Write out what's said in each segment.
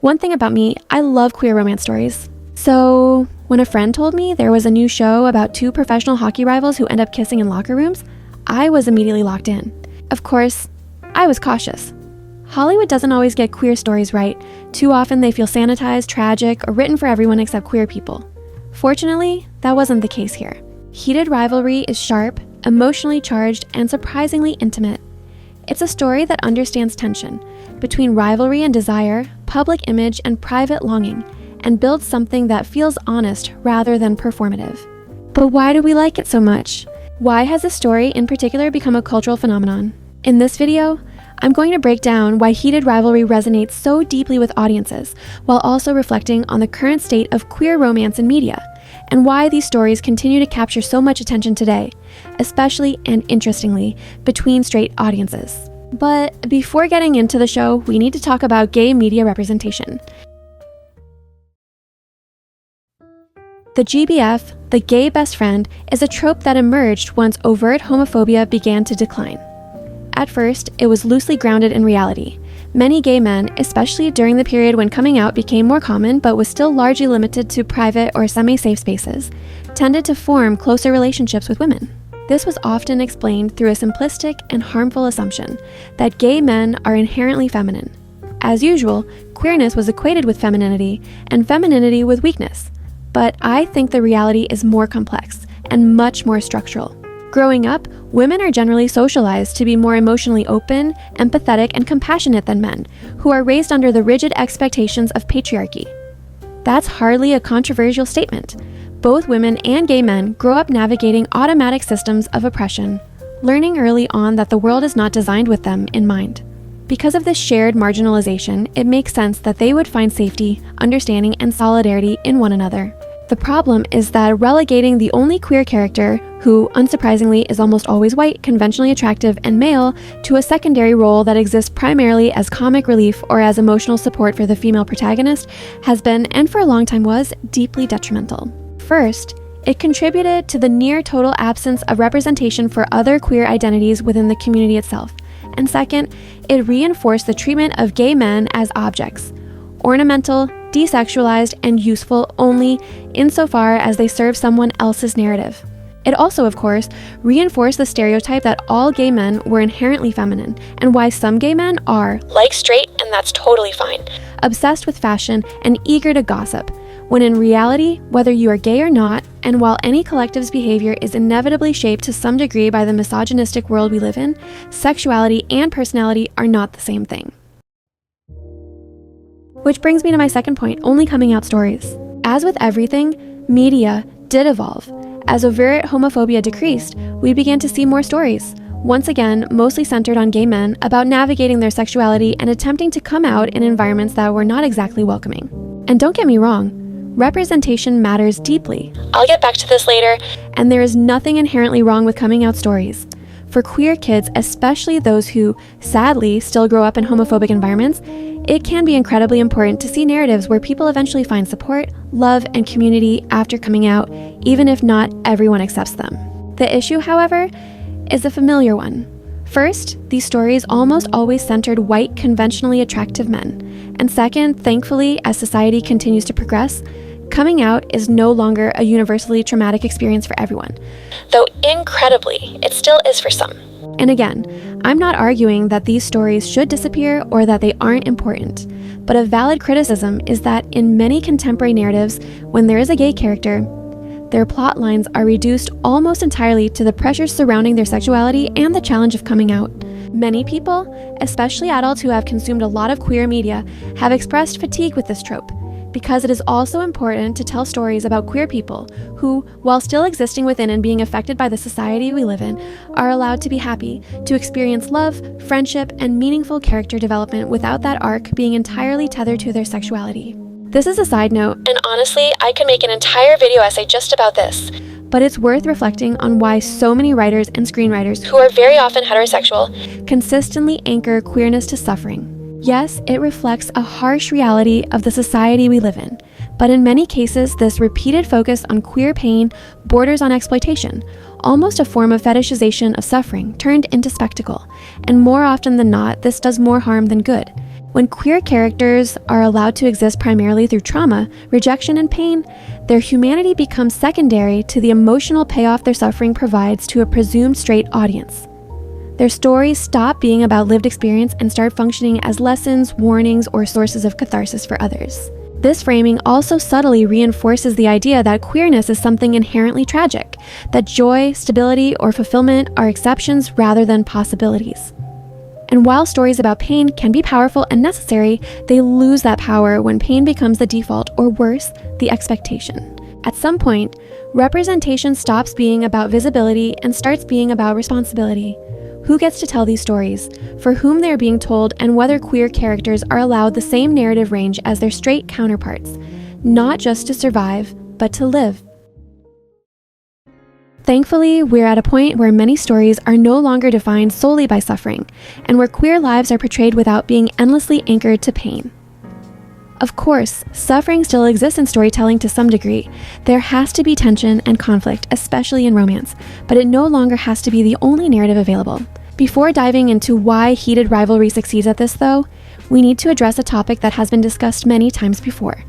One thing about me, I love queer romance stories. So when a friend told me there was a new show about two professional hockey rivals who end up kissing in locker rooms, I was immediately locked in. Of course, I was cautious. Hollywood doesn't always get queer stories right. Too often they feel sanitized, tragic, or written for everyone except queer people. Fortunately, that wasn't the case here. Heated Rivalry is sharp, emotionally charged, and surprisingly intimate. It's a story that understands tension between rivalry and desire, public image and private longing, and builds something that feels honest rather than performative. But why do we like it so much? Why has this story in particular become a cultural phenomenon? In this video, I'm going to break down why Heated Rivalry resonates so deeply with audiences, while also reflecting on the current state of queer romance in media, and why these stories continue to capture so much attention today, especially and interestingly, between straight audiences. But before getting into the show, we need to talk about gay media representation. The GBF, the gay best friend, is a trope that emerged once overt homophobia began to decline. At first, it was loosely grounded in reality. Many gay men, especially during the period when coming out became more common but was still largely limited to private or semi-safe spaces, tended to form closer relationships with women. This was often explained through a simplistic and harmful assumption that gay men are inherently feminine. As usual, queerness was equated with femininity and femininity with weakness. But I think the reality is more complex and much more structural. Growing up, women are generally socialized to be more emotionally open, empathetic, and compassionate than men, who are raised under the rigid expectations of patriarchy. That's hardly a controversial statement. Both women and gay men grow up navigating automatic systems of oppression, learning early on that the world is not designed with them in mind. Because of this shared marginalization, it makes sense that they would find safety, understanding, and solidarity in one another. The problem is that relegating the only queer character, who, unsurprisingly, is almost always white, conventionally attractive, and male, to a secondary role that exists primarily as comic relief or as emotional support for the female protagonist has been, and for a long time was, deeply detrimental. First, it contributed to the near-total absence of representation for other queer identities within the community itself. And second, it reinforced the treatment of gay men as objects, ornamental, desexualized, and useful only insofar as they serve someone else's narrative. It also, of course, reinforced the stereotype that all gay men were inherently feminine, and why some gay men are, like straight, and that's totally fine, obsessed with fashion and eager to gossip, when in reality, whether you are gay or not, and while any collective's behavior is inevitably shaped to some degree by the misogynistic world we live in, sexuality and personality are not the same thing. Which brings me to my second point, only coming out stories. As with everything, media did evolve. As overt homophobia decreased, we began to see more stories, once again mostly centered on gay men, about navigating their sexuality and attempting to come out in environments that were not exactly welcoming. And don't get me wrong, representation matters deeply. I'll get back to this later, and there is nothing inherently wrong with coming out stories. For queer kids, especially those who, sadly, still grow up in homophobic environments, it can be incredibly important to see narratives where people eventually find support, love, and community after coming out, even if not everyone accepts them. The issue, however, is a familiar one. First, these stories almost always centered white, conventionally attractive men. And second, thankfully, as society continues to progress, coming out is no longer a universally traumatic experience for everyone, though incredibly, it still is for some. And again, I'm not arguing that these stories should disappear or that they aren't important, but a valid criticism is that in many contemporary narratives, when there is a gay character, their plot lines are reduced almost entirely to the pressures surrounding their sexuality and the challenge of coming out. Many people, especially adults who have consumed a lot of queer media, have expressed fatigue with this trope, because it is also important to tell stories about queer people who, while still existing within and being affected by the society we live in, are allowed to be happy, to experience love, friendship, and meaningful character development without that arc being entirely tethered to their sexuality. This is a side note, and honestly, I could make an entire video essay just about this, but it's worth reflecting on why so many writers and screenwriters, who are very often heterosexual, consistently anchor queerness to suffering. Yes, it reflects a harsh reality of the society we live in, but in many cases, this repeated focus on queer pain borders on exploitation, almost a form of fetishization of suffering turned into spectacle, and more often than not, this does more harm than good. When queer characters are allowed to exist primarily through trauma, rejection, and pain, their humanity becomes secondary to the emotional payoff their suffering provides to a presumed straight audience. Their stories stop being about lived experience and start functioning as lessons, warnings, or sources of catharsis for others. This framing also subtly reinforces the idea that queerness is something inherently tragic, that joy, stability, or fulfillment are exceptions rather than possibilities. And while stories about pain can be powerful and necessary, they lose that power when pain becomes the default, or worse, the expectation. At some point, representation stops being about visibility and starts being about responsibility. Who gets to tell these stories, for whom they are being told, and whether queer characters are allowed the same narrative range as their straight counterparts, not just to survive, but to live. Thankfully, we're at a point where many stories are no longer defined solely by suffering, and where queer lives are portrayed without being endlessly anchored to pain. Of course, suffering still exists in storytelling to some degree. There has to be tension and conflict, especially in romance, but it no longer has to be the only narrative available. Before diving into why heated rivalry succeeds at this, though, we need to address a topic that has been discussed many times before.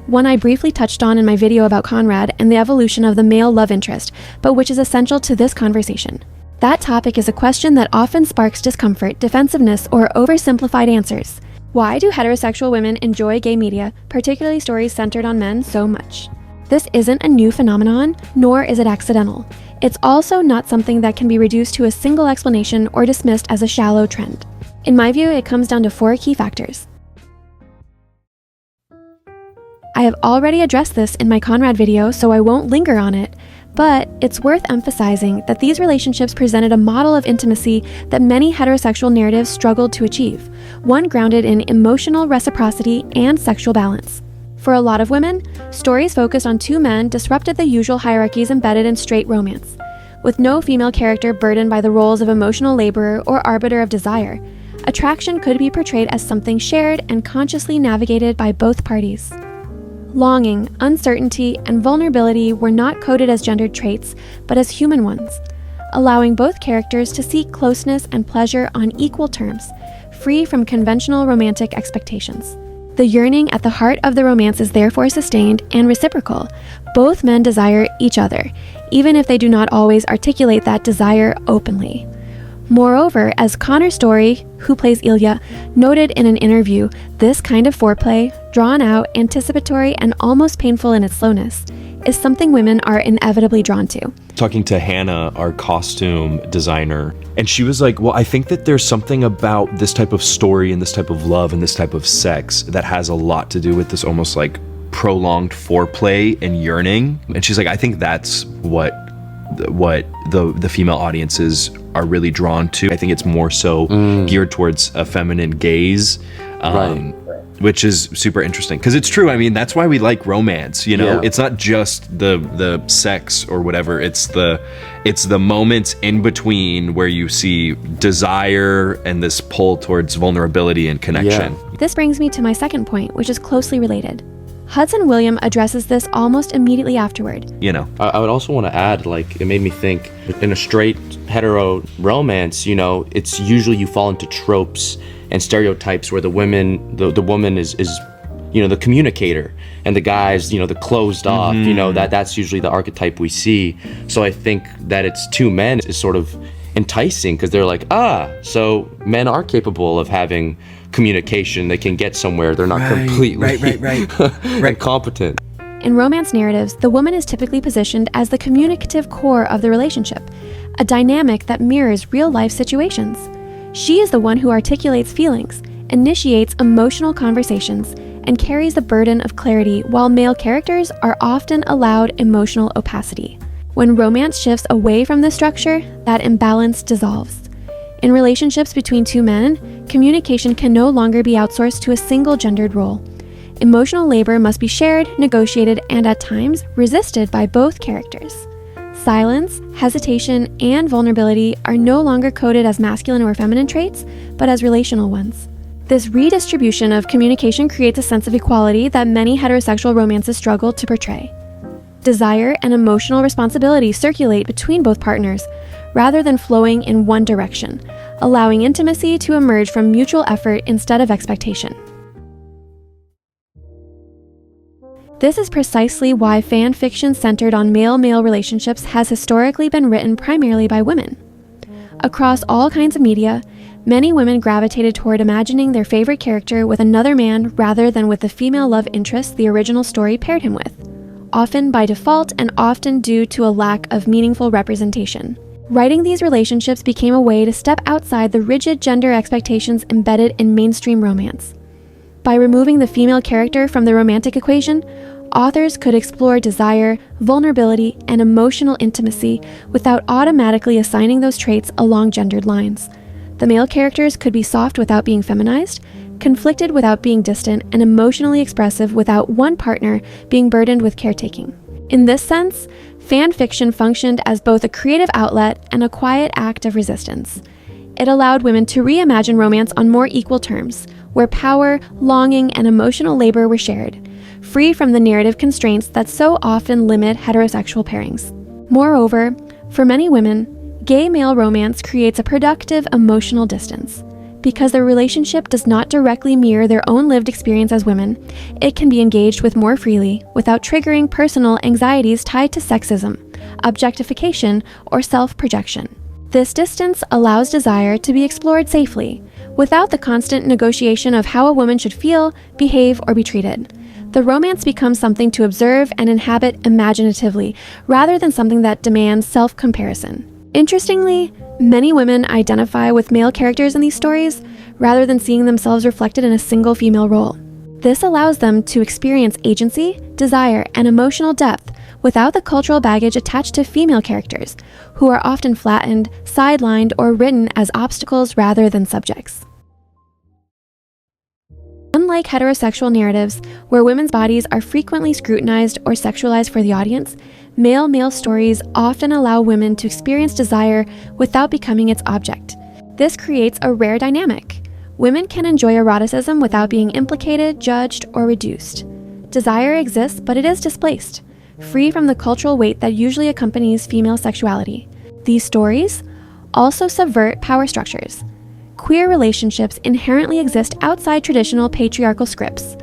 One I briefly touched on in my video about Conrad and the evolution of the male love interest, but which is essential to this conversation. That topic is a question that often sparks discomfort, defensiveness, or oversimplified answers. Why do heterosexual women enjoy gay media, particularly stories centered on men, so much? This isn't a new phenomenon, nor is it accidental. It's also not something that can be reduced to a single explanation or dismissed as a shallow trend. In my view, it comes down to 4 key factors. I have already addressed this in my Conrad video, so I won't linger on it, but it's worth emphasizing that these relationships presented a model of intimacy that many heterosexual narratives struggled to achieve, one grounded in emotional reciprocity and sexual balance. For a lot of women, stories focused on 2 men disrupted the usual hierarchies embedded in straight romance. With no female character burdened by the roles of emotional laborer or arbiter of desire, attraction could be portrayed as something shared and consciously navigated by both parties. Longing, uncertainty, and vulnerability were not coded as gendered traits, but as human ones, allowing both characters to seek closeness and pleasure on equal terms, free from conventional romantic expectations. The yearning at the heart of the romance is therefore sustained and reciprocal. Both men desire each other, even if they do not always articulate that desire openly. Moreover, as Connor Story, who plays Ilya, noted in an interview, this kind of foreplay, drawn out, anticipatory, and almost painful in its slowness, is something women are inevitably drawn to. Talking to Hannah, our costume designer, and she was like, well, I think that there's something about this type of story and this type of love and this type of sex that has a lot to do with this almost like prolonged foreplay and yearning. And she's like, I think that's what the female audiences are really drawn to. I think it's more so geared towards a feminine gaze, which is super interesting because it's true. I mean, that's why we like romance, you know. It's not just the sex or whatever, it's the moments in between where you see desire and this pull towards vulnerability and connection. This brings me to my second point, which is closely related. Hudson William addresses this almost immediately afterward. You know, I would also want to add, like, it made me think in a straight hetero romance, you know, it's usually you fall into tropes and stereotypes where the woman is you know, the communicator, and the guy's, you know, the closed off, you know, that's usually the archetype we see. So I think that it's 2 men is sort of enticing because they're like, so men are capable of having communication. They can get somewhere. They're not completely incompetent. In romance narratives, the woman is typically positioned as the communicative core of the relationship, a dynamic that mirrors real-life situations. She is the one who articulates feelings, initiates emotional conversations, and carries the burden of clarity, while male characters are often allowed emotional opacity. When romance shifts away from this structure, that imbalance dissolves. In relationships between 2 men, communication can no longer be outsourced to a single gendered role. Emotional labor must be shared, negotiated, and at times resisted by both characters. Silence, hesitation, and vulnerability are no longer coded as masculine or feminine traits, but as relational ones. This redistribution of communication creates a sense of equality that many heterosexual romances struggle to portray. Desire and emotional responsibility circulate between both partners, rather than flowing in one direction, allowing intimacy to emerge from mutual effort instead of expectation. This is precisely why fan fiction centered on male-male relationships has historically been written primarily by women. Across all kinds of media, many women gravitated toward imagining their favorite character with another man rather than with the female love interest the original story paired him with, often by default and often due to a lack of meaningful representation. Writing these relationships became a way to step outside the rigid gender expectations embedded in mainstream romance. By removing the female character from the romantic equation, authors could explore desire, vulnerability, and emotional intimacy without automatically assigning those traits along gendered lines. The male characters could be soft without being feminized, conflicted without being distant, and emotionally expressive without one partner being burdened with caretaking. In this sense, fan fiction functioned as both a creative outlet and a quiet act of resistance. It allowed women to reimagine romance on more equal terms, where power, longing, and emotional labor were shared, free from the narrative constraints that so often limit heterosexual pairings. Moreover, for many women, gay male romance creates a productive emotional distance. Because the relationship does not directly mirror their own lived experience as women, it can be engaged with more freely without triggering personal anxieties tied to sexism, objectification, or self-projection. This distance allows desire to be explored safely, without the constant negotiation of how a woman should feel, behave, or be treated. The romance becomes something to observe and inhabit imaginatively, rather than something that demands self-comparison. Interestingly, many women identify with male characters in these stories, rather than seeing themselves reflected in a single female role. This allows them to experience agency, desire, and emotional depth without the cultural baggage attached to female characters, who are often flattened, sidelined, or written as obstacles rather than subjects. Unlike heterosexual narratives, where women's bodies are frequently scrutinized or sexualized for the audience, male-male stories often allow women to experience desire without becoming its object. This creates a rare dynamic. Women can enjoy eroticism without being implicated, judged, or reduced. Desire exists, but it is displaced, free from the cultural weight that usually accompanies female sexuality. These stories also subvert power structures. Queer relationships inherently exist outside traditional patriarchal scripts.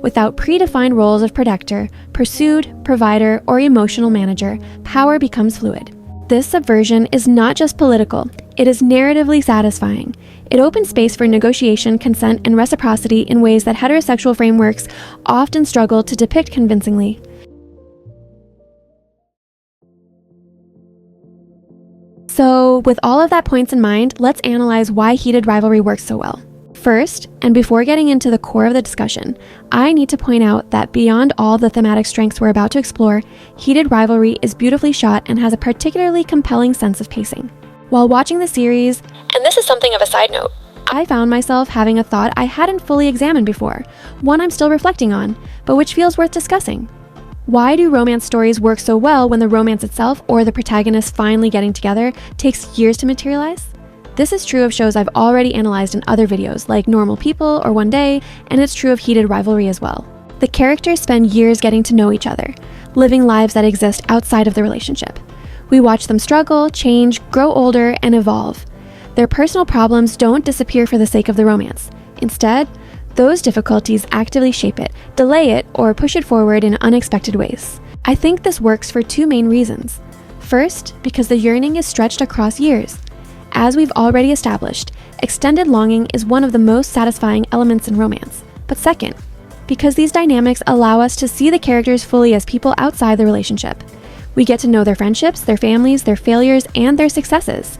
Without predefined roles of protector, pursued, provider, or emotional manager, power becomes fluid. This subversion is not just political, it is narratively satisfying. It opens space for negotiation, consent, and reciprocity in ways that heterosexual frameworks often struggle to depict convincingly. So, with all of that points in mind, let's analyze why heated rivalry works so well. First, and before getting into the core of the discussion, I need to point out that beyond all the thematic strengths we're about to explore, heated rivalry is beautifully shot and has a particularly compelling sense of pacing. While watching the series, and this is something of a side note, I found myself having a thought I hadn't fully examined before, one I'm still reflecting on, but which feels worth discussing. Why do romance stories work so well when the romance itself, or the protagonists finally getting together, takes years to materialize? This is true of shows I've already analyzed in other videos, like Normal People or One Day, and it's true of heated rivalry as well. The characters spend years getting to know each other, living lives that exist outside of the relationship. We watch them struggle, change, grow older, and evolve. Their personal problems don't disappear for the sake of the romance. Instead, those difficulties actively shape it, delay it, or push it forward in unexpected ways. I think this works for two main reasons. First, because the yearning is stretched across years. As we've already established, extended longing is one of the most satisfying elements in romance. But second, because these dynamics allow us to see the characters fully as people outside the relationship. We get to know their friendships, their families, their failures, and their successes.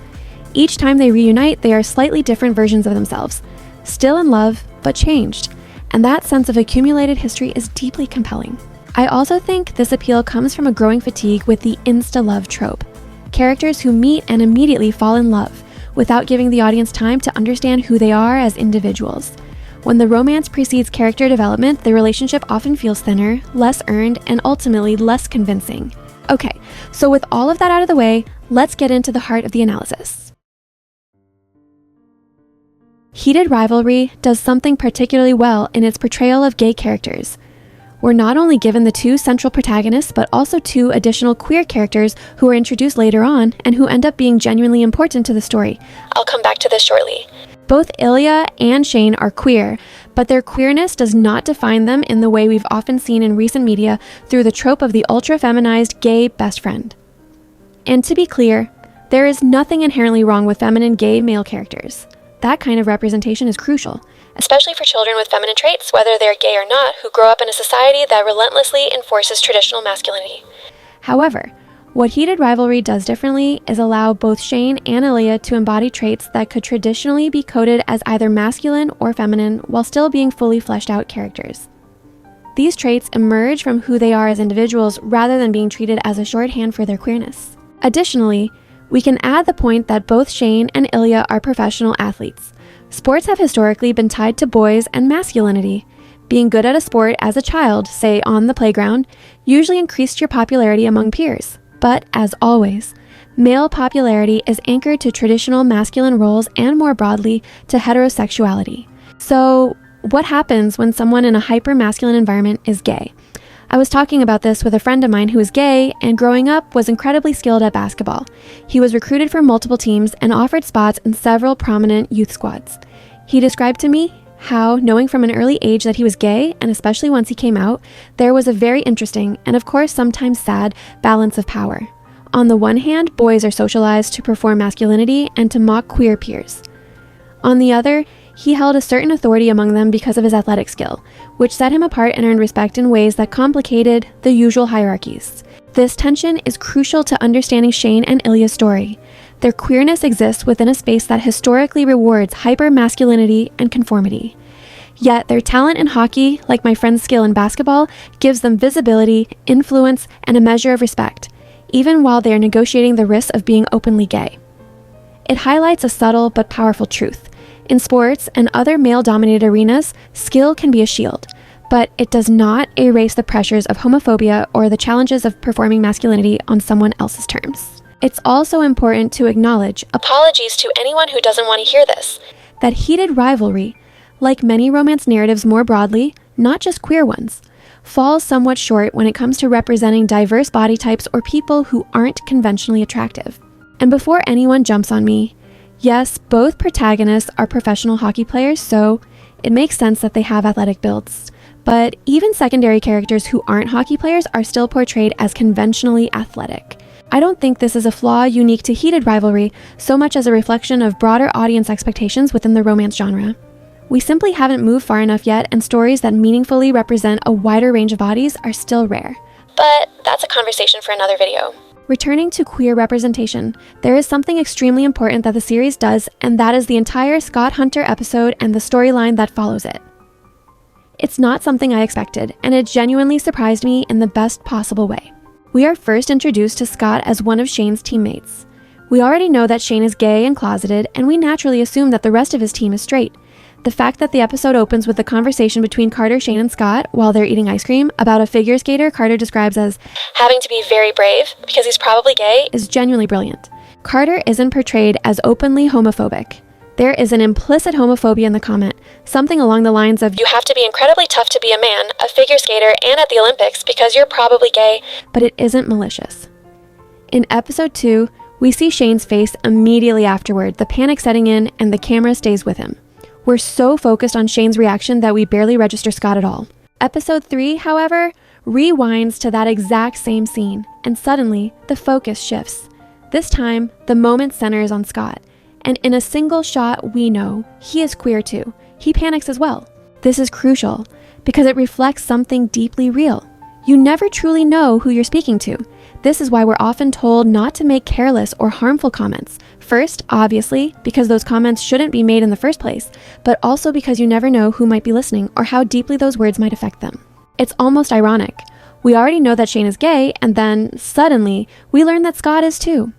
Each time they reunite, they are slightly different versions of themselves, still in love, but changed, and that sense of accumulated history is deeply compelling. I also think this appeal comes from a growing fatigue with the insta-love trope. Characters who meet and immediately fall in love, without giving the audience time to understand who they are as individuals. When the romance precedes character development, the relationship often feels thinner, less earned, and ultimately less convincing. Okay, so with all of that out of the way, let's get into the heart of the analysis. Heated rivalry does something particularly well in its portrayal of gay characters. We're not only given the two central protagonists, but also two additional queer characters who are introduced later on and who end up being genuinely important to the story. I'll come back to this shortly. Both Ilya and Shane are queer, but their queerness does not define them in the way we've often seen in recent media through the trope of the ultra-feminized gay best friend. And to be clear, there is nothing inherently wrong with feminine gay male characters. That kind of representation is crucial, especially for children with feminine traits, whether they're gay or not, who grow up in a society that relentlessly enforces traditional masculinity. However, what Heated Rivalry does differently is allow both Shane and Ilya to embody traits that could traditionally be coded as either masculine or feminine while still being fully fleshed out characters. These traits emerge from who they are as individuals rather than being treated as a shorthand for their queerness. Additionally, we can add the point that both Shane and Ilya are professional athletes. Sports have historically been tied to boys and masculinity. Being good at a sport as a child, say on the playground, usually increased your popularity among peers. But as always, male popularity is anchored to traditional masculine roles and more broadly to heterosexuality. So, what happens when someone in a hyper-masculine environment is gay? I was talking about this with a friend of mine who is gay and growing up was incredibly skilled at basketball. He was recruited for multiple teams and offered spots in several prominent youth squads. He described to me how, knowing from an early age that he was gay, and especially once he came out, there was a very interesting, and of course sometimes sad, balance of power. On the one hand, boys are socialized to perform masculinity and to mock queer peers. On the other, he held a certain authority among them because of his athletic skill, which set him apart and earned respect in ways that complicated the usual hierarchies. This tension is crucial to understanding Shane and Ilya's story. Their queerness exists within a space that historically rewards hyper-masculinity and conformity. Yet their talent in hockey, like my friend's skill in basketball, gives them visibility, influence, and a measure of respect, even while they are negotiating the risks of being openly gay. It highlights a subtle but powerful truth. In sports and other male-dominated arenas, skill can be a shield, but it does not erase the pressures of homophobia or the challenges of performing masculinity on someone else's terms. It's also important to acknowledge, apologies to anyone who doesn't want to hear this, that Heated Rivalry, like many romance narratives more broadly, not just queer ones, falls somewhat short when it comes to representing diverse body types or people who aren't conventionally attractive. And before anyone jumps on me, yes, both protagonists are professional hockey players, so it makes sense that they have athletic builds. But even secondary characters who aren't hockey players are still portrayed as conventionally athletic. I don't think this is a flaw unique to Heated Rivalry so much as a reflection of broader audience expectations within the romance genre. We simply haven't moved far enough yet, and stories that meaningfully represent a wider range of bodies are still rare. But that's a conversation for another video. Returning to queer representation, there is something extremely important that the series does, and that is the entire Scott Hunter episode and the storyline that follows it. It's not something I expected, and it genuinely surprised me in the best possible way. We are first introduced to Scott as one of Shane's teammates. We already know that Shane is gay and closeted, and we naturally assume that the rest of his team is straight. The fact that the episode opens with the conversation between Carter, Shane, and Scott while they're eating ice cream about a figure skater Carter describes as having to be very brave because he's probably gay is genuinely brilliant. Carter isn't portrayed as openly homophobic. There is an implicit homophobia in the comment, something along the lines of, you have to be incredibly tough to be a man, a figure skater, and at the Olympics because you're probably gay, but it isn't malicious. In episode 2, we see Shane's face immediately afterward, the panic setting in, and the camera stays with him. We're so focused on Shane's reaction that we barely register Scott at all. Episode 3, however, rewinds to that exact same scene, and suddenly, the focus shifts. This time, the moment centers on Scott, and in a single shot, we know he is queer too. He panics as well. This is crucial, because it reflects something deeply real. You never truly know who you're speaking to. This is why we're often told not to make careless or harmful comments. First, obviously, because those comments shouldn't be made in the first place, but also because you never know who might be listening or how deeply those words might affect them. It's almost ironic. We already know that Shane is gay, and then, suddenly, we learn that Scott is too.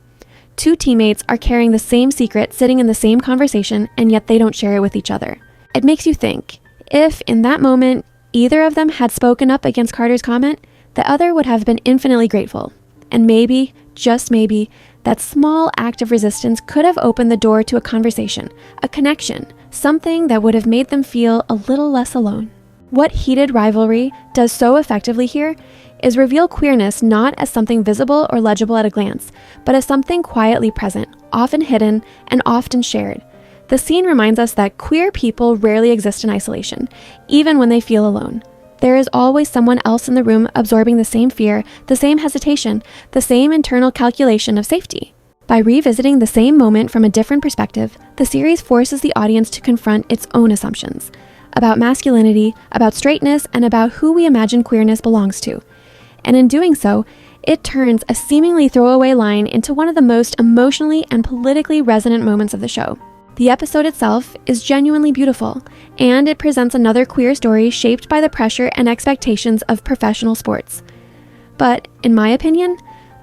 Two teammates are carrying the same secret, sitting in the same conversation, and yet they don't share it with each other. It makes you think, if, in that moment, either of them had spoken up against Carter's comment, the other would have been infinitely grateful. And maybe, just maybe, that small act of resistance could have opened the door to a conversation, a connection, something that would have made them feel a little less alone. What Heated Rivalry does so effectively here is reveal queerness not as something visible or legible at a glance, but as something quietly present, often hidden, and often shared. The scene reminds us that queer people rarely exist in isolation, even when they feel alone. There is always someone else in the room absorbing the same fear, the same hesitation, the same internal calculation of safety. By revisiting the same moment from a different perspective, the series forces the audience to confront its own assumptions about masculinity, about straightness, and about who we imagine queerness belongs to. And in doing so, it turns a seemingly throwaway line into one of the most emotionally and politically resonant moments of the show. The episode itself is genuinely beautiful, and it presents another queer story shaped by the pressure and expectations of professional sports. But, in my opinion,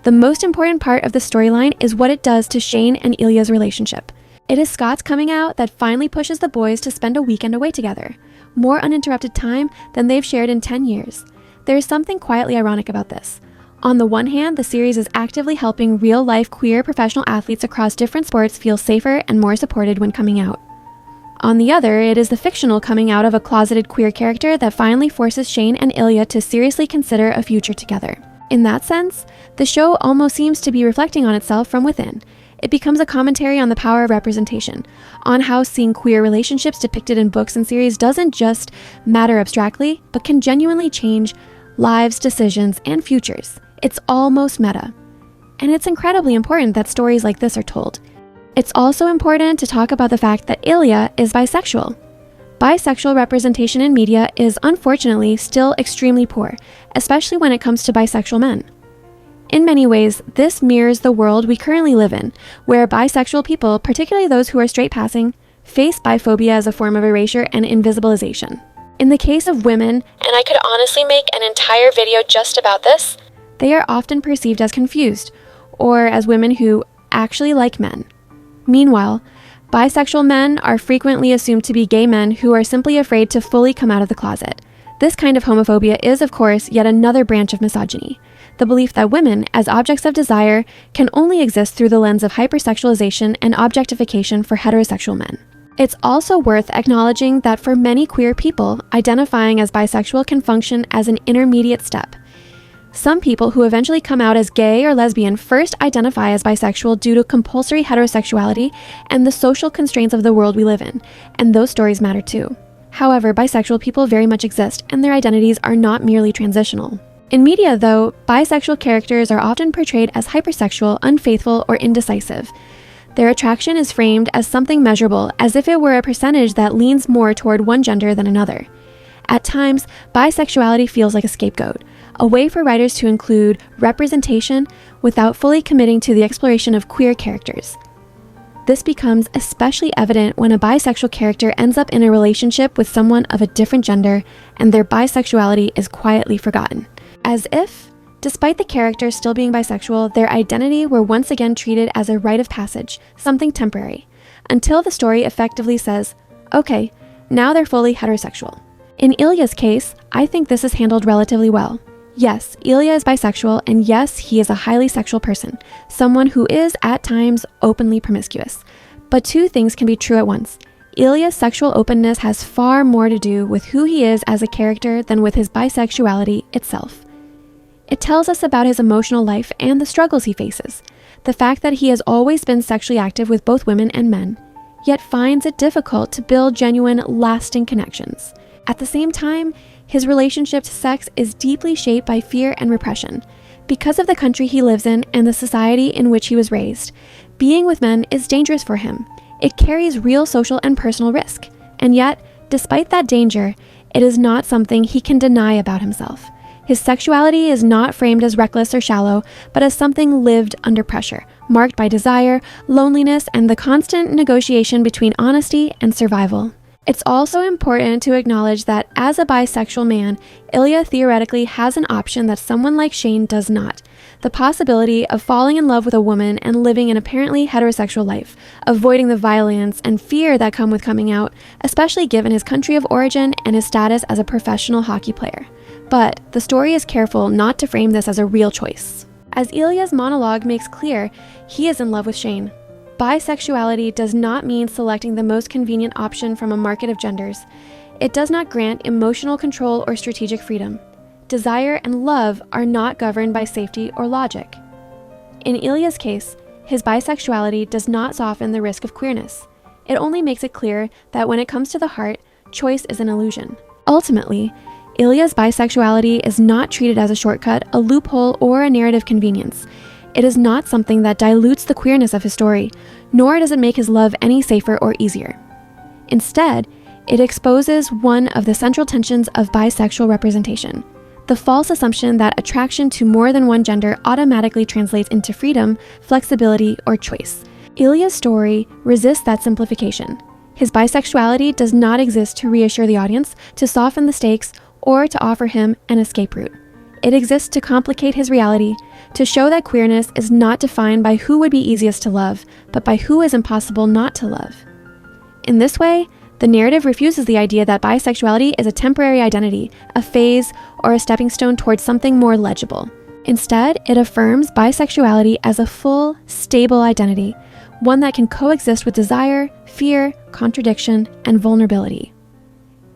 the most important part of the storyline is what it does to Shane and Ilya's relationship. It is Scott's coming out that finally pushes the boys to spend a weekend away together, more uninterrupted time than they've shared in 10 years. There is something quietly ironic about this. On the one hand, the series is actively helping real-life queer professional athletes across different sports feel safer and more supported when coming out. On the other, it is the fictional coming out of a closeted queer character that finally forces Shane and Ilya to seriously consider a future together. In that sense, the show almost seems to be reflecting on itself from within. It becomes a commentary on the power of representation, on how seeing queer relationships depicted in books and series doesn't just matter abstractly, but can genuinely change lives, decisions, and futures. It's almost meta. And it's incredibly important that stories like this are told. It's also important to talk about the fact that Ilya is bisexual. Bisexual representation in media is unfortunately still extremely poor, especially when it comes to bisexual men. In many ways, this mirrors the world we currently live in, where bisexual people, particularly those who are straight passing, face biphobia as a form of erasure and invisibilization. In the case of women, and I could honestly make an entire video just about this, they are often perceived as confused, or as women who actually like men. Meanwhile, bisexual men are frequently assumed to be gay men who are simply afraid to fully come out of the closet. This kind of homophobia is, of course, yet another branch of misogyny. The belief that women, as objects of desire, can only exist through the lens of hypersexualization and objectification for heterosexual men. It's also worth acknowledging that for many queer people, identifying as bisexual can function as an intermediate step. Some people who eventually come out as gay or lesbian first identify as bisexual due to compulsory heterosexuality and the social constraints of the world we live in, and those stories matter too. However, bisexual people very much exist, and their identities are not merely transitional. In media, though, bisexual characters are often portrayed as hypersexual, unfaithful, or indecisive. Their attraction is framed as something measurable, as if it were a percentage that leans more toward one gender than another. At times, bisexuality feels like a scapegoat, a way for writers to include representation without fully committing to the exploration of queer characters. This becomes especially evident when a bisexual character ends up in a relationship with someone of a different gender and their bisexuality is quietly forgotten. As if, despite the character still being bisexual, their identity were once again treated as a rite of passage, something temporary, until the story effectively says, okay, now they're fully heterosexual. In Ilya's case, I think this is handled relatively well. Yes, Ilya is bisexual, and yes, he is a highly sexual person, someone who is, at times, openly promiscuous. But two things can be true at once. Ilya's sexual openness has far more to do with who he is as a character than with his bisexuality itself. It tells us about his emotional life and the struggles he faces, the fact that he has always been sexually active with both women and men, yet finds it difficult to build genuine, lasting connections. At the same time, his relationship to sex is deeply shaped by fear and repression. Because of the country he lives in and the society in which he was raised, being with men is dangerous for him. It carries real social and personal risk. And yet, despite that danger, it is not something he can deny about himself. His sexuality is not framed as reckless or shallow, but as something lived under pressure, marked by desire, loneliness, and the constant negotiation between honesty and survival. It's also important to acknowledge that as a bisexual man, Ilya theoretically has an option that someone like Shane does not. The possibility of falling in love with a woman and living an apparently heterosexual life, avoiding the violence and fear that come with coming out, especially given his country of origin and his status as a professional hockey player. But the story is careful not to frame this as a real choice. As Ilya's monologue makes clear, he is in love with Shane. Bisexuality does not mean selecting the most convenient option from a market of genders. It does not grant emotional control or strategic freedom. Desire and love are not governed by safety or logic. In Ilya's case, his bisexuality does not soften the risk of queerness. It only makes it clear that when it comes to the heart, choice is an illusion. Ultimately, Ilya's bisexuality is not treated as a shortcut, a loophole, or a narrative convenience. It is not something that dilutes the queerness of his story, nor does it make his love any safer or easier. Instead, it exposes one of the central tensions of bisexual representation: the false assumption that attraction to more than one gender automatically translates into freedom, flexibility, or choice. Ilya's story resists that simplification. His bisexuality does not exist to reassure the audience, to soften the stakes, or to offer him an escape route. It exists to complicate his reality, to show that queerness is not defined by who would be easiest to love, but by who is impossible not to love. In this way, the narrative refuses the idea that bisexuality is a temporary identity, a phase, or a stepping stone towards something more legible. Instead, it affirms bisexuality as a full, stable identity, one that can coexist with desire, fear, contradiction, and vulnerability.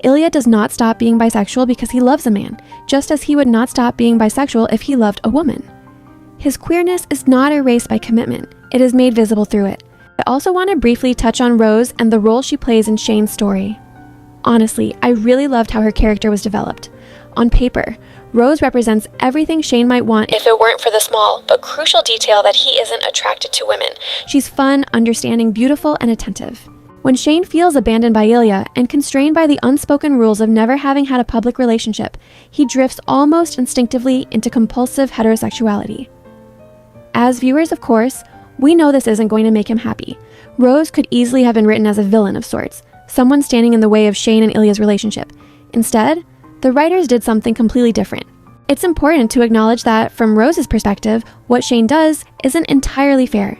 Ilya does not stop being bisexual because he loves a man, just as he would not stop being bisexual if he loved a woman. His queerness is not erased by commitment, it is made visible through it. I also want to briefly touch on Rose and the role she plays in Shane's story. Honestly, I really loved how her character was developed. On paper, Rose represents everything Shane might want if it weren't for the small but crucial detail that he isn't attracted to women. She's fun, understanding, beautiful, and attentive. When Shane feels abandoned by Ilya and constrained by the unspoken rules of never having had a public relationship, he drifts almost instinctively into compulsive heterosexuality. As viewers, of course, we know this isn't going to make him happy. Rose could easily have been written as a villain of sorts, someone standing in the way of Shane and Ilya's relationship. Instead, the writers did something completely different. It's important to acknowledge that, from Rose's perspective, what Shane does isn't entirely fair.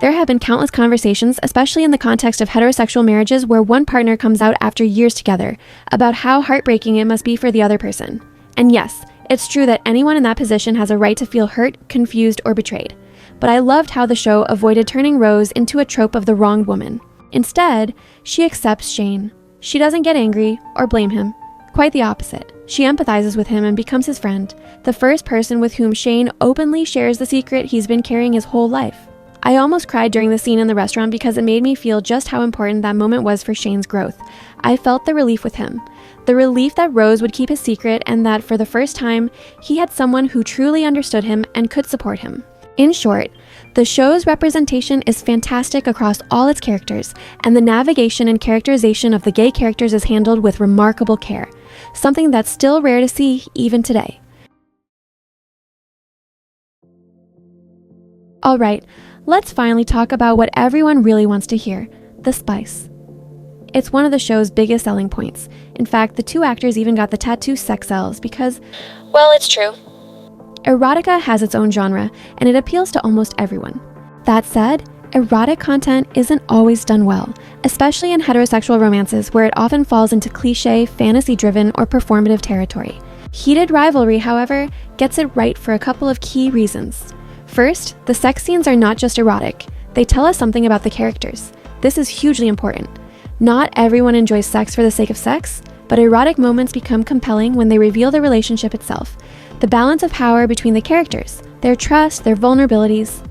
There have been countless conversations, especially in the context of heterosexual marriages where one partner comes out after years together, about how heartbreaking it must be for the other person. And yes, it's true that anyone in that position has a right to feel hurt, confused, or betrayed. But I loved how the show avoided turning Rose into a trope of the wronged woman. Instead, she accepts Shane. She doesn't get angry or blame him. Quite the opposite. She empathizes with him and becomes his friend, the first person with whom Shane openly shares the secret he's been carrying his whole life. I almost cried during the scene in the restaurant because it made me feel just how important that moment was for Shane's growth. I felt the relief with him. The relief that Rose would keep his secret and that for the first time, he had someone who truly understood him and could support him. In short, the show's representation is fantastic across all its characters, and the navigation and characterization of the gay characters is handled with remarkable care, something that's still rare to see even today. Alright, let's finally talk about what everyone really wants to hear, the spice. It's one of the show's biggest selling points. In fact, the two actors even got the tattoo sex sells because, well, it's true. Erotica has its own genre, and it appeals to almost everyone. That said, erotic content isn't always done well, especially in heterosexual romances where it often falls into cliché, fantasy-driven, or performative territory. Heated Rivalry, however, gets it right for a couple of key reasons. First, the sex scenes are not just erotic. They tell us something about the characters. This is hugely important. Not everyone enjoys sex for the sake of sex, but erotic moments become compelling when they reveal the relationship itself, the balance of power between the characters, their trust, their vulnerabilities.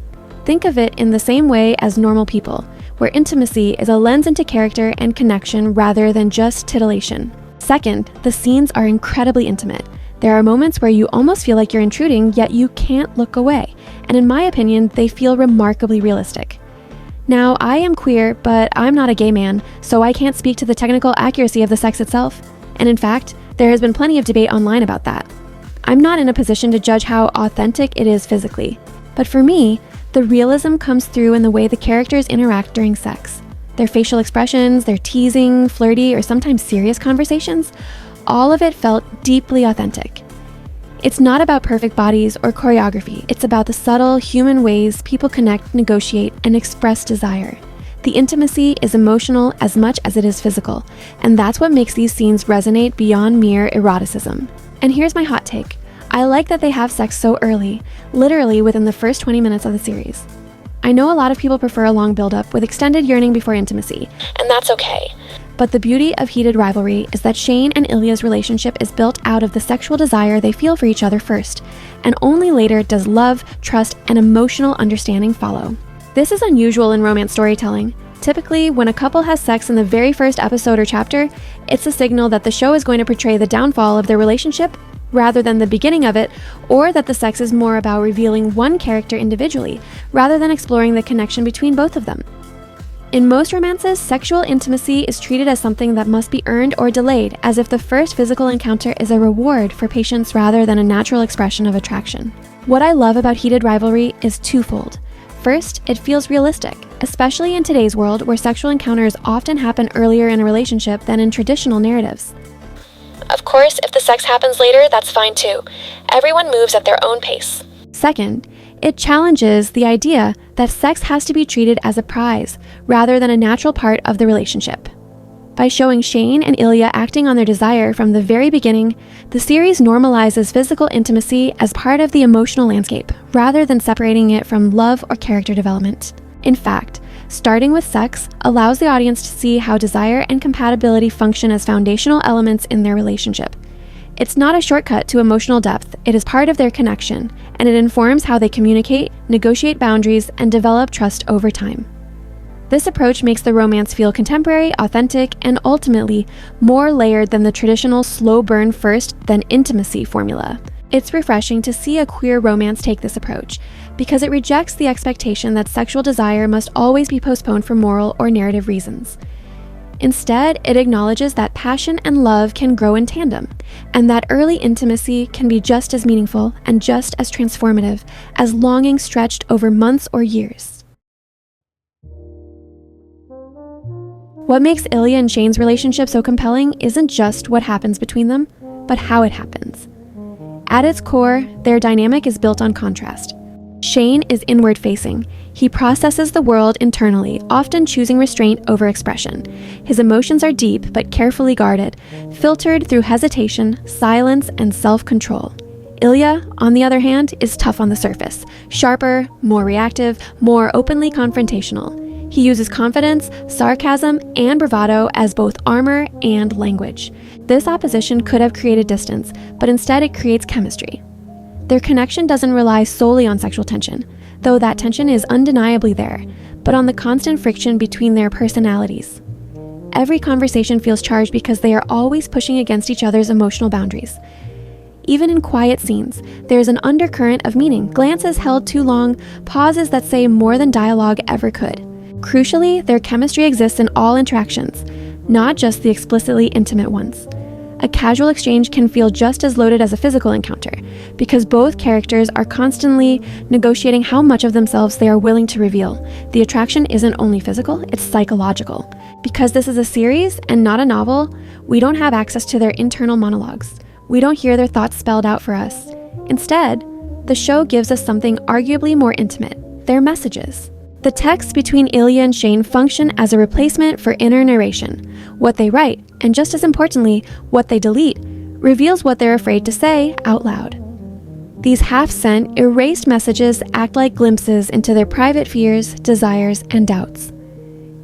Think of it in the same way as normal people, where intimacy is a lens into character and connection rather than just titillation. Second, the scenes are incredibly intimate. There are moments where you almost feel like you're intruding, yet you can't look away, and in my opinion, they feel remarkably realistic. Now, I am queer, but I'm not a gay man, so I can't speak to the technical accuracy of the sex itself, and in fact, there has been plenty of debate online about that. I'm not in a position to judge how authentic it is physically, but for me, the realism comes through in the way the characters interact during sex. Their facial expressions, their teasing, flirty, or sometimes serious conversations, all of it felt deeply authentic. It's not about perfect bodies or choreography, it's about the subtle human ways people connect, negotiate, and express desire. The intimacy is emotional as much as it is physical, and that's what makes these scenes resonate beyond mere eroticism. And here's my hot take. I like that they have sex so early, literally within the first 20 minutes of the series. I know a lot of people prefer a long build-up with extended yearning before intimacy, and that's okay. But the beauty of Heated Rivalry is that Shane and Ilya's relationship is built out of the sexual desire they feel for each other first, and only later does love, trust, and emotional understanding follow. This is unusual in romance storytelling. Typically, when a couple has sex in the very first episode or chapter, it's a signal that the show is going to portray the downfall of their relationship rather than the beginning of it, or that the sex is more about revealing one character individually rather than exploring the connection between both of them. In most romances, sexual intimacy is treated as something that must be earned or delayed, as if the first physical encounter is a reward for patience rather than a natural expression of attraction. What I love about Heated Rivalry is twofold. First, it feels realistic, especially in today's world where sexual encounters often happen earlier in a relationship than in traditional narratives. Of course, if the sex happens later, that's fine too. Everyone moves at their own pace. Second, it challenges the idea that sex has to be treated as a prize rather than a natural part of the relationship. By showing Shane and Ilya acting on their desire from the very beginning, the series normalizes physical intimacy as part of the emotional landscape rather than separating it from love or character development. In fact, starting with sex allows the audience to see how desire and compatibility function as foundational elements in their relationship. It's not a shortcut to emotional depth, it is part of their connection, and it informs how they communicate, negotiate boundaries, and develop trust over time. This approach makes the romance feel contemporary, authentic, and ultimately more layered than the traditional slow burn first, then intimacy formula. It's refreshing to see a queer romance take this approach, because it rejects the expectation that sexual desire must always be postponed for moral or narrative reasons. Instead, it acknowledges that passion and love can grow in tandem, and that early intimacy can be just as meaningful and just as transformative as longing stretched over months or years. What makes Ilya and Shane's relationship so compelling isn't just what happens between them, but how it happens. At its core, their dynamic is built on contrast. Shane is inward-facing. He processes the world internally, often choosing restraint over expression. His emotions are deep but carefully guarded, filtered through hesitation, silence, and self-control. Ilya, on the other hand, is tough on the surface, sharper, more reactive, more openly confrontational. He uses confidence, sarcasm, and bravado as both armor and language. This opposition could have created distance, but instead it creates chemistry. Their connection doesn't rely solely on sexual tension, though that tension is undeniably there, but on the constant friction between their personalities. Every conversation feels charged because they are always pushing against each other's emotional boundaries. Even in quiet scenes, there is an undercurrent of meaning, glances held too long, pauses that say more than dialogue ever could. Crucially, their chemistry exists in all interactions, not just the explicitly intimate ones. A casual exchange can feel just as loaded as a physical encounter, because both characters are constantly negotiating how much of themselves they are willing to reveal. The attraction isn't only physical, it's psychological. Because this is a series and not a novel, we don't have access to their internal monologues. We don't hear their thoughts spelled out for us. Instead, the show gives us something arguably more intimate, their messages. The texts between Ilya and Shane function as a replacement for inner narration. What they write, and just as importantly, what they delete, reveals what they're afraid to say out loud. These half-sent, erased messages act like glimpses into their private fears, desires, and doubts.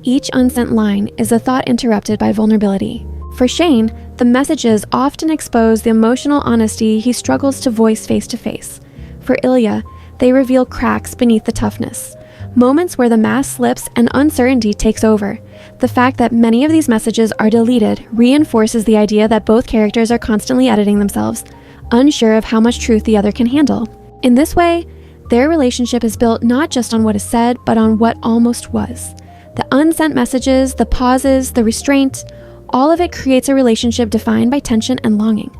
Each unsent line is a thought interrupted by vulnerability. For Shane, the messages often expose the emotional honesty he struggles to voice face-to-face. For Ilya, they reveal cracks beneath the toughness. Moments where the mask slips and uncertainty takes over. The fact that many of these messages are deleted reinforces the idea that both characters are constantly editing themselves, unsure of how much truth the other can handle. In this way, their relationship is built not just on what is said, but on what almost was. The unsent messages, the pauses, the restraint, all of it creates a relationship defined by tension and longing.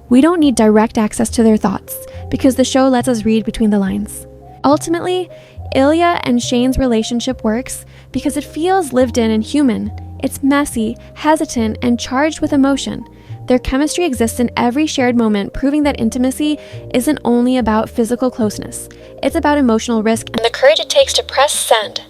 We don't need direct access to their thoughts, because the show lets us read between the lines. Ultimately, Ilya and Shane's relationship works because it feels lived in and human. It's messy, hesitant, and charged with emotion. Their chemistry exists in every shared moment, proving that intimacy isn't only about physical closeness. It's about emotional risk and the courage it takes to press send.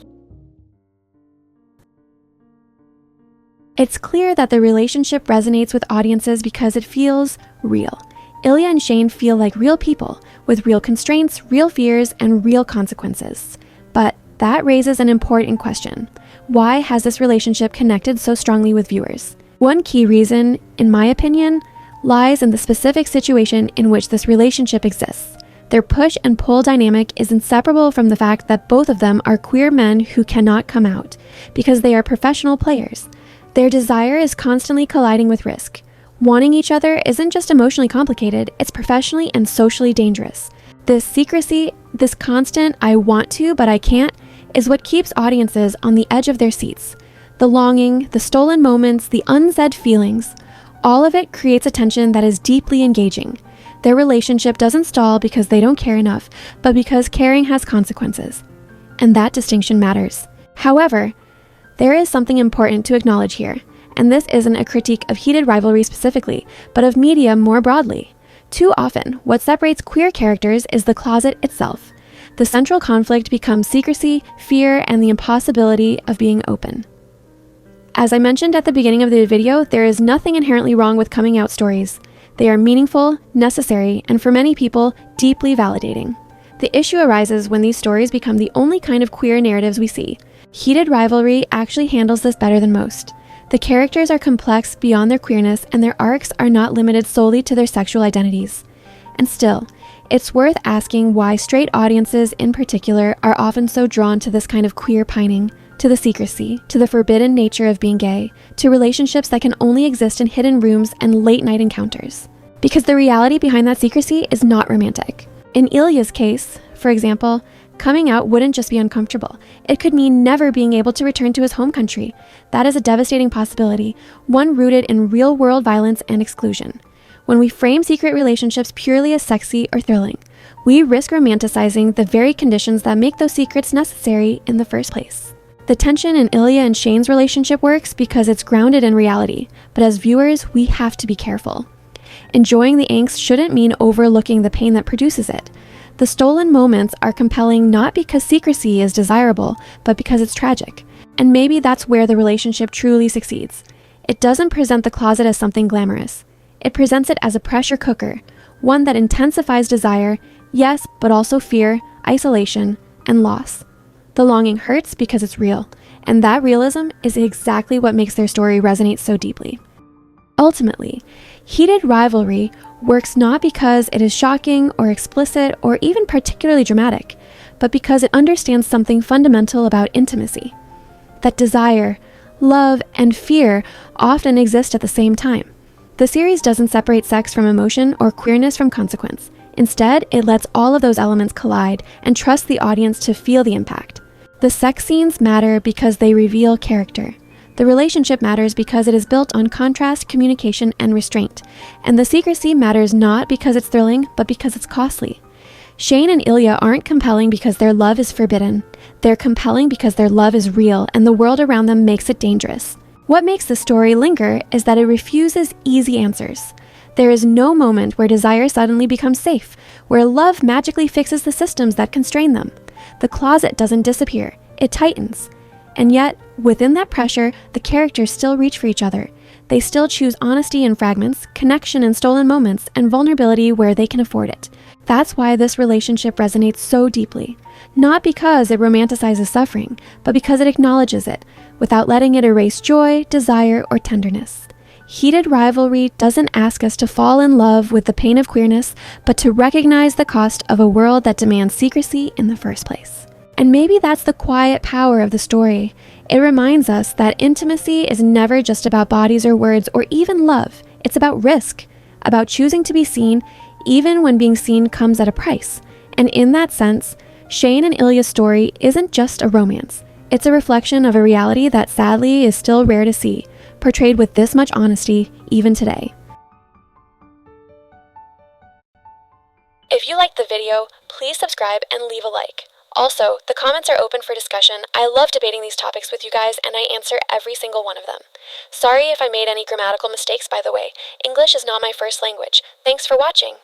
It's clear that the relationship resonates with audiences because it feels real. Ilya and Shane feel like real people, with real constraints, real fears, and real consequences. But that raises an important question. Why has this relationship connected so strongly with viewers? One key reason, in my opinion, lies in the specific situation in which this relationship exists. Their push and pull dynamic is inseparable from the fact that both of them are queer men who cannot come out, because they are professional players. Their desire is constantly colliding with risk. Wanting each other isn't just emotionally complicated, it's professionally and socially dangerous. This secrecy, this constant "I want to, but I can't," is what keeps audiences on the edge of their seats. The longing, the stolen moments, the unsaid feelings, all of it creates a tension that is deeply engaging. Their relationship doesn't stall because they don't care enough, but because caring has consequences. And that distinction matters. However, there is something important to acknowledge here, and this isn't a critique of heated rivalry specifically, but of media more broadly. Too often, what separates queer characters is the closet itself. The central conflict becomes secrecy, fear, and the impossibility of being open. As I mentioned at the beginning of the video, there is nothing inherently wrong with coming out stories. They are meaningful, necessary, and for many people, deeply validating. The issue arises when these stories become the only kind of queer narratives we see. Heated Rivalry actually handles this better than most. The characters are complex beyond their queerness, and their arcs are not limited solely to their sexual identities. And still, it's worth asking why straight audiences in particular are often so drawn to this kind of queer pining, to the secrecy, to the forbidden nature of being gay, to relationships that can only exist in hidden rooms and late-night encounters. Because the reality behind that secrecy is not romantic. In Ilya's case, for example, coming out wouldn't just be uncomfortable. It could mean never being able to return to his home country. That is a devastating possibility, one rooted in real-world violence and exclusion. When we frame secret relationships purely as sexy or thrilling, we risk romanticizing the very conditions that make those secrets necessary in the first place. The tension in Ilya and Shane's relationship works because it's grounded in reality, but as viewers, we have to be careful. Enjoying the angst shouldn't mean overlooking the pain that produces it. The stolen moments are compelling not because secrecy is desirable, but because it's tragic. And maybe that's where the relationship truly succeeds. It doesn't present the closet as something glamorous. It presents it as a pressure cooker, one that intensifies desire, yes, but also fear, isolation, and loss. The longing hurts because it's real, and that realism is exactly what makes their story resonate so deeply. Ultimately, Heated Rivalry works not because it is shocking or explicit or even particularly dramatic, but because it understands something fundamental about intimacy. That desire, love, and fear often exist at the same time. The series doesn't separate sex from emotion or queerness from consequence. Instead, it lets all of those elements collide and trusts the audience to feel the impact. The sex scenes matter because they reveal character. The relationship matters because it is built on contrast, communication, and restraint. And the secrecy matters not because it's thrilling, but because it's costly. Shane and Ilya aren't compelling because their love is forbidden. They're compelling because their love is real and the world around them makes it dangerous. What makes the story linger is that it refuses easy answers. There is no moment where desire suddenly becomes safe, where love magically fixes the systems that constrain them. The closet doesn't disappear, it tightens. And yet, within that pressure, the characters still reach for each other. They still choose honesty in fragments, connection in stolen moments, and vulnerability where they can afford it. That's why this relationship resonates so deeply. Not because it romanticizes suffering, but because it acknowledges it, without letting it erase joy, desire, or tenderness. Heated Rivalry doesn't ask us to fall in love with the pain of queerness, but to recognize the cost of a world that demands secrecy in the first place. And maybe that's the quiet power of the story. It reminds us that intimacy is never just about bodies or words or even love. It's about risk, about choosing to be seen, even when being seen comes at a price. And in that sense, Shane and Ilya's story isn't just a romance. It's a reflection of a reality that sadly is still rare to see, portrayed with this much honesty even today. If you liked the video, please subscribe and leave a like. Also, the comments are open for discussion. I love debating these topics with you guys, and I answer every single one of them. Sorry if I made any grammatical mistakes, by the way. English is not my first language. Thanks for watching.